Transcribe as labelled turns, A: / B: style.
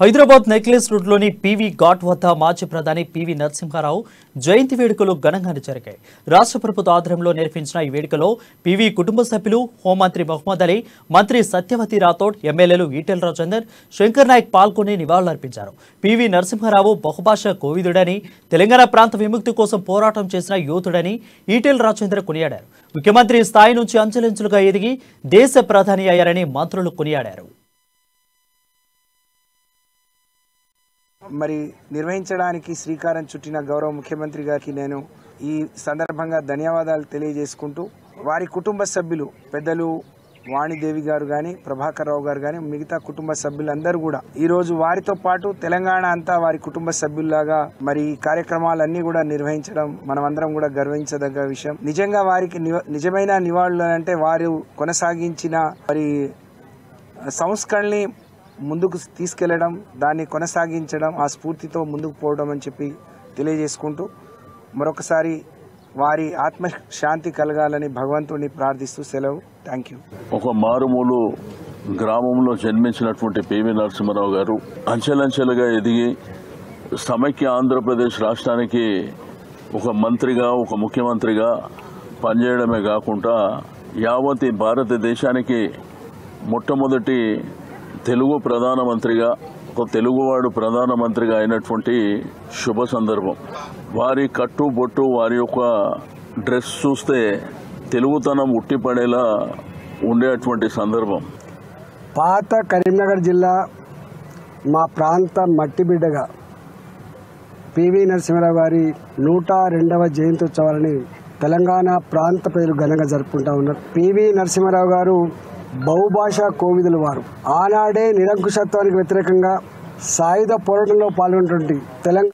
A: Hyderabad necklace రోడ్లోని PV ghat వద్ద మాజీ ప్రధాని పీవీ నరసింహారావు జయంతి వేడుకలు ఘనంగా జరిగాయి. రాష్ట్ర ప్రభుత్వ ఆధ్వర్యంలో నిర్వహించిన ఈ వేడుకలో పీవీ కుటుంబ సభ్యులు, హోంమంత్రి మహమ్మద్ అలీ, మంత్రి సత్యవతి రాథోడ్, ఎమ్మెల్యేలు ఈటెల రాజేందర్, శంకర్ నాయక్ పాల్గొని నివాళులర్పించారు. పీవీ నరసింహారావు బహుభాషా కోవిదుడని, తెలంగాణ ప్రాంత విముక్తి కోసం పోరాటం చేసిన యోధుడని ఈటెల రాజేందర్ కొనియాడారు. ముఖ్యమంత్రి స్థాయి నుంచి అంచెలంచెలుగా ఎదిగి దేశ ప్రధాని అయ్యారని మంత్రులు కొనియాడారు.
B: మరి నిర్వహించడానికి శ్రీకారం చుట్టిన గౌరవ ముఖ్యమంత్రి గారికి నేను ఈ సందర్భంగా ధన్యవాదాలు తెలియజేసుకుంటూ, వారి కుటుంబ సభ్యులు పెద్దలు వాణిదేవి గారు కానీ, ప్రభాకర్ రావు గారు కానీ, మిగతా కుటుంబ సభ్యులందరూ కూడా ఈరోజు వారితో పాటు తెలంగాణ అంతా వారి కుటుంబ సభ్యుల్లాగా మరి ఈ కార్యక్రమాలన్నీ కూడా నిర్వహించడం మనమందరం కూడా గర్వించదగ్గ విషయం. నిజంగా వారికి నిజమైన నివాళులు అంటే వారు కొనసాగించిన మరి సంస్కరణని ముందుకు తీసుకెళ్లడం, దాన్ని కొనసాగించడం, ఆ స్ఫూర్తితో ముందుకు పోవడం అని చెప్పి తెలియజేసుకుంటూ మరొకసారి వారి ఆత్మశాంతి కలగాలని భగవంతుడిని ప్రార్థిస్తూ సెలవు. Thank you.
C: ఒక మారుమూలు గ్రామంలో జన్మించినటువంటి పివి నరసింహారావు గారు అంచెలంచెలుగా ఎదిగి సమైక్య ఆంధ్రప్రదేశ్ రాష్ట్రానికి ఒక మంత్రిగా, ఒక ముఖ్యమంత్రిగా పనిచేయడమే కాకుండా యావత్ భారతదేశానికి మొట్టమొదటి తెలుగు ప్రధానమంత్రిగా, ఒక తెలుగువాడు ప్రధానమంత్రిగా అయినటువంటి శుభ సందర్భం. వారి కట్టుబొట్టు, వారి యొక్క డ్రెస్ చూస్తే తెలుగుతనం ఉట్టిపడేలా ఉండేటువంటి సందర్భం.
D: పాత కరీంనగర్ జిల్లా మా ప్రాంత మట్టిబిడ్డగా పివి నరసింహారావు గారి 102వ జయంత్యోత్సవాలని తెలంగాణ ప్రాంత ప్రజలు ఘనంగా జరుపుకుంటా ఉన్నారు. పివి నరసింహారావు గారు బహుభాషా కోవిదులు. వారు ఆనాడే నిరంకుశత్వానికి వ్యతిరేకంగా సాయుధ పోరాటంలో పాల్గొన్నటువంటి తెలంగాణ